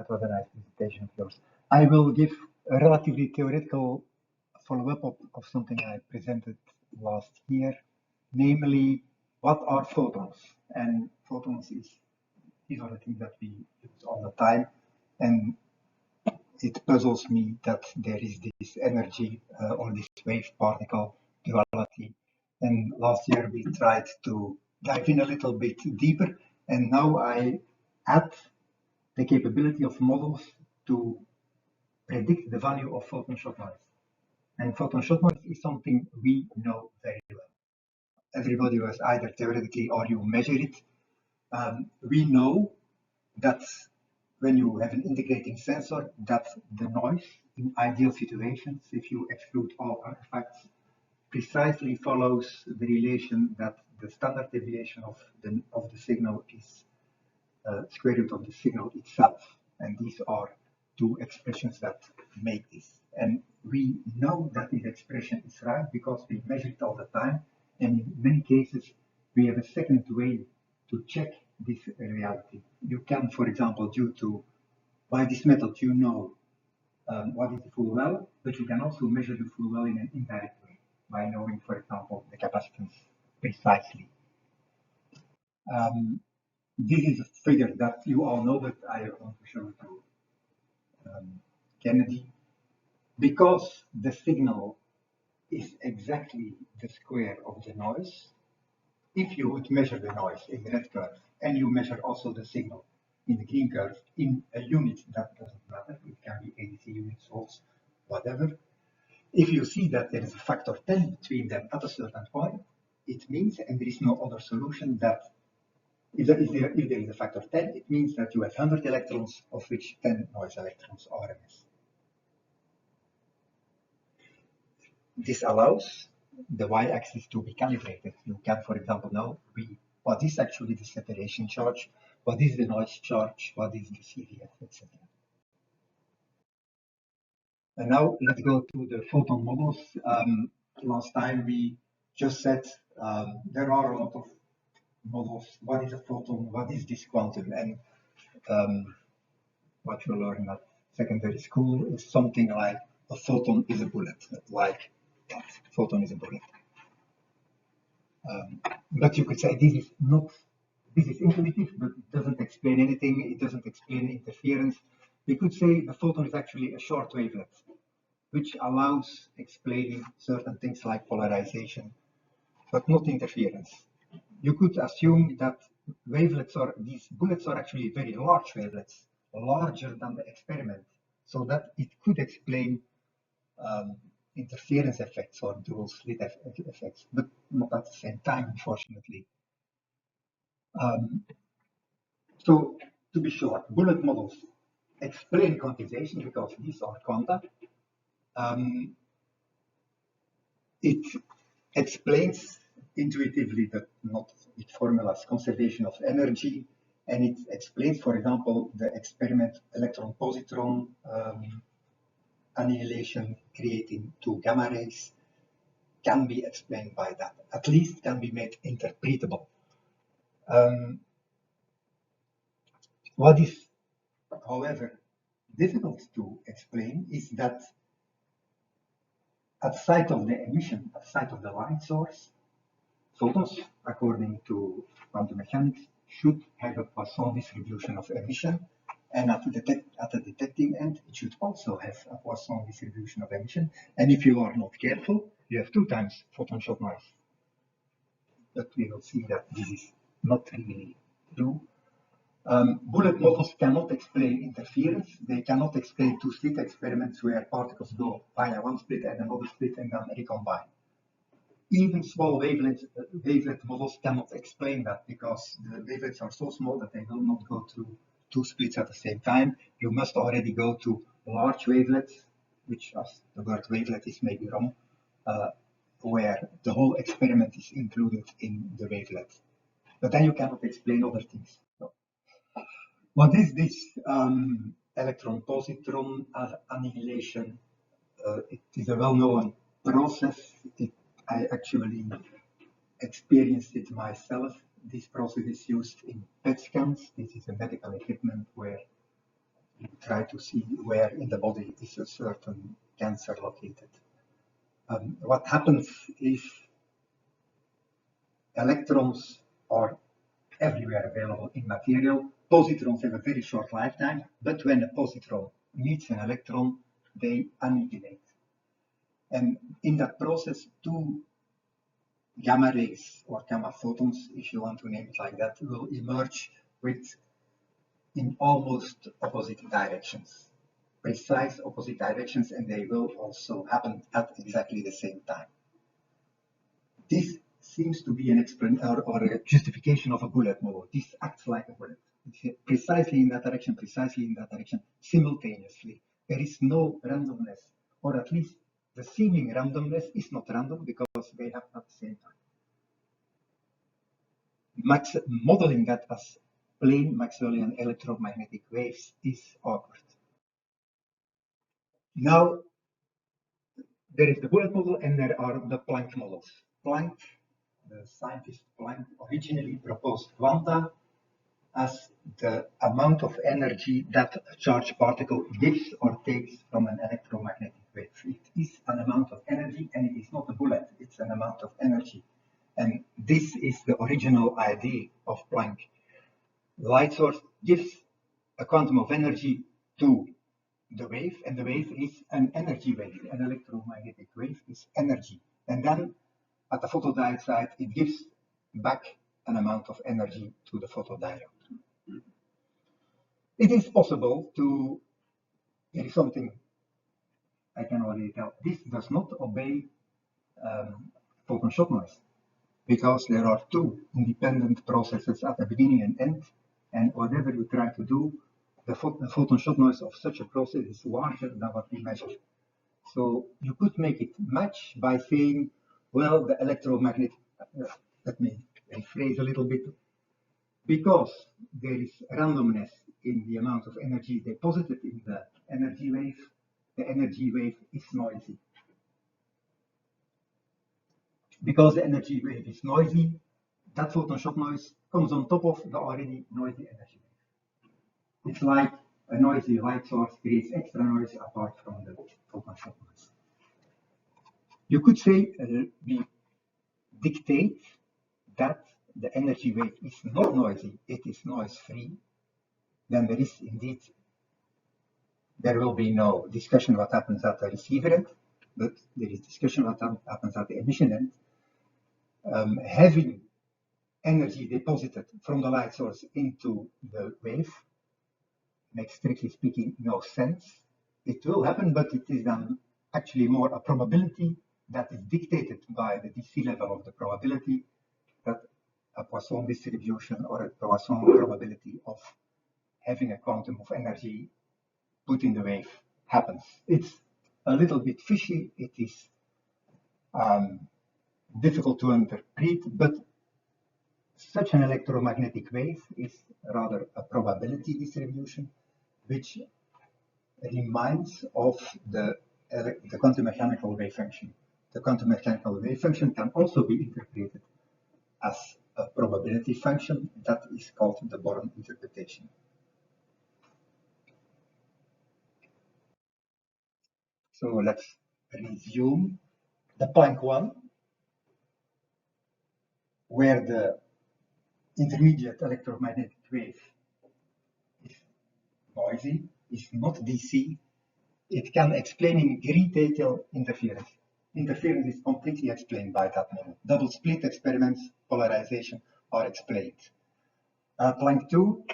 That was a nice presentation of yours. I will give a relatively theoretical follow-up of something I presented last year, namely, what are photons? And photons these are the things that we use all the time. And it puzzles me that there is this energy or this wave particle duality. And last year we tried to dive in a little bit deeper, and now I add the capability of models to predict the value of photon shock noise. And photon shock noise is something we know very well. Everybody was either theoretically or you measure it. We know that when you have an integrating sensor, that the noise in ideal situations, if you exclude all artifacts, precisely follows the relation that the standard deviation of the signal is square root of the signal itself. And these are two expressions that make this. And we know that this expression is right because we measure it all the time. And in many cases, we have a second way to check this reality. You can, for example, by this method, you know what is the full well, but you can also measure the full well in an indirect way by knowing, for example, the capacitance precisely. This is a figure that you all know, but I want to show it to Kennedy. Because the signal is exactly the square of the noise, if you would measure the noise in the red curve and you measure also the signal in the green curve in a unit that doesn't matter, it can be ADC units, volts, whatever. If you see that there is a factor 10 between them at a certain point, it means, and there is no other solution, that if there is a factor 10, it means that you have 100 electrons, of which 10 noise electrons are amiss. This allows the y-axis to be calibrated. You can, for example, know what is actually the separation charge, what is the noise charge, what is the CVF, etc. And now let's go to the photon models. Last time we just said there are a lot of models. What is a photon? What is this quantum? And what you learn at secondary school is something like a photon is a bullet, like that. Photon is a bullet. But you could say this is intuitive, but it doesn't explain anything. It doesn't explain interference. We could say the photon is actually a short wavelet, which allows explaining certain things like polarization, but not interference. You could assume that these bullets are actually very large wavelets, larger than the experiment, so that it could explain interference effects or dual slit effects, but not at the same time, unfortunately. So to be short, bullet models explain quantization because these are quanta. It explains intuitively, but not with formulas, conservation of energy, and it explains, for example, the experiment electron-positron annihilation creating two gamma rays can be explained by that, at least can be made interpretable. What is, however, difficult to explain is that at the site of the emission, at the site of the light source, photons, according to quantum mechanics, should have a Poisson distribution of emission, and at the detecting end, it should also have a Poisson distribution of emission. And if you are not careful, you have 2 times photon shock noise. But we will see that this is not really true. Bullet models cannot explain interference. They cannot explain 2-slit experiments where particles go via one split and another split and then recombine. Even small wavelet models cannot explain that because the wavelets are so small that they will not go through 2 splits at the same time. You must already go to large wavelets, which, as the word wavelet is maybe wrong, where the whole experiment is included in the wavelet. But then you cannot explain other things. So, what is this electron-positron annihilation? It is a well-known process. I actually experienced it myself. This process is used in PET scans. This is a medical equipment where you try to see where in the body is a certain cancer located. What happens if electrons are everywhere available in material? Positrons have a very short lifetime, but when a positron meets an electron, they annihilate. And in that process, two gamma rays or gamma photons, if you want to name it like that, will emerge in almost opposite directions, precise opposite directions, and they will also happen at exactly the same time. This seems to be an explanation or a justification of a bullet model. This acts like a bullet. It's precisely in that direction, simultaneously. There is no randomness, or at least the seeming randomness is not random because they happen at the same time. Modeling that as plain Maxwellian electromagnetic waves is awkward. Now, there is the bullet model and there are the Planck models. Planck, the scientist Planck, originally proposed quanta as the amount of energy that a charged particle gives or takes from an electromagnetic wave. It is an amount of energy, and it is not a bullet, it's an amount of energy. And this is the original idea of Planck. The light source gives a quantum of energy to the wave, and the wave is an energy wave. An electromagnetic wave is energy. And then at the photodiode side, it gives back an amount of energy to the photodiode. It is possible to, there is something I can already tell, this does not obey photon shock noise, because there are two independent processes at the beginning and end, and whatever you try to do, the photon shock noise of such a process is larger than what we measure. So you could make it match by saying, well, the electromagnetic, let me rephrase a little bit, because there is randomness in the amount of energy deposited in the energy wave is noisy. Because the energy wave is noisy, that photon shock noise comes on top of the already noisy energy wave. It's like a noisy light source creates extra noise apart from the photon shock noise. You could say we dictate that the energy wave is not noisy, it is noise-free. Then there is indeed, there will be no discussion what happens at the receiver end, but there is discussion what happens at the emission end. Having energy deposited from the light source into the wave makes, strictly speaking, no sense. It will happen, but it is then actually more a probability that is dictated by the DC level of the probability that a Poisson distribution or a Poisson probability of having a quantum of energy put in the wave happens. It's a little bit fishy. It is difficult to interpret, but such an electromagnetic wave is rather a probability distribution, which reminds of the quantum mechanical wave function. The quantum mechanical wave function can also be interpreted as a probability function. That is called the Born interpretation. So let's resume the Planck one, where the intermediate electromagnetic wave is noisy, is not DC. It can explain in great detail interference. Interference is completely explained by that model. Double split experiments, polarization are explained. Planck 2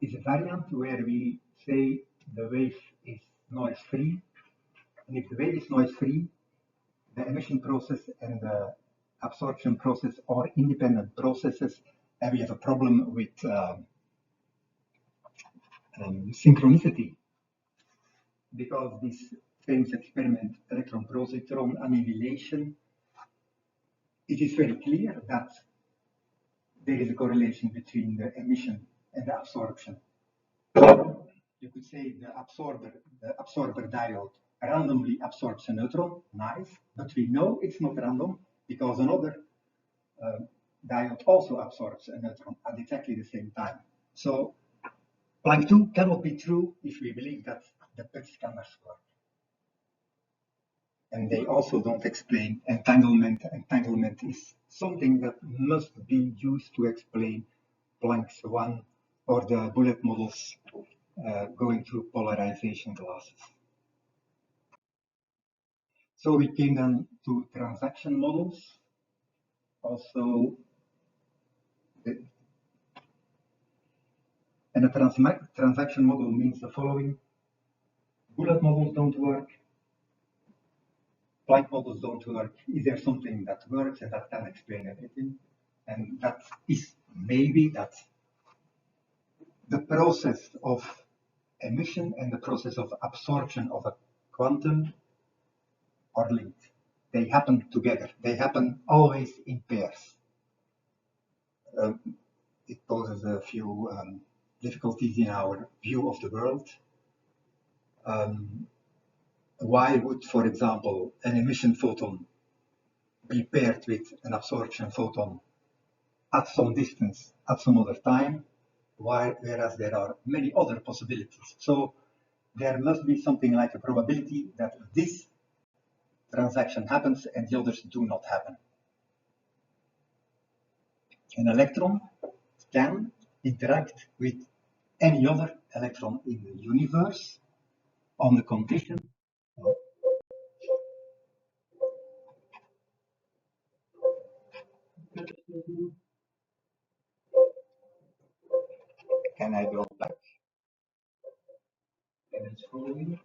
is a variant where we say the wave is noise-free. And if the wave is noise-free, the emission process and the absorption process are independent processes, and we have a problem with synchronicity, because this famous experiment, electron-positron annihilation, it is very clear that there is a correlation between the emission and the absorption. You could say the absorber diode randomly absorbs a neutron, nice, but we know it's not random because another diode also absorbs a neutron at exactly the same time. So Planck 2 cannot be true if we believe that the PET scanners work. And they also don't explain entanglement. Entanglement is something that must be used to explain Planck's 1 or the bullet models going through polarization glasses. So we came then to transaction models. Also, and a transaction model means the following. Bullet models don't work. Planck models don't work. Is there something that works and that can explain everything? And that is maybe that the process of emission and the process of absorption of a quantum are linked. They happen together. They happen always in pairs. It poses a few difficulties in our view of the world. Why would, for example, an emission photon be paired with an absorption photon at some distance, at some other time, whereas there are many other possibilities? So there must be something like a probability that this transaction happens and the others do not happen. An electron can interact with any other electron in the universe on the condition of can I go back? And it's following.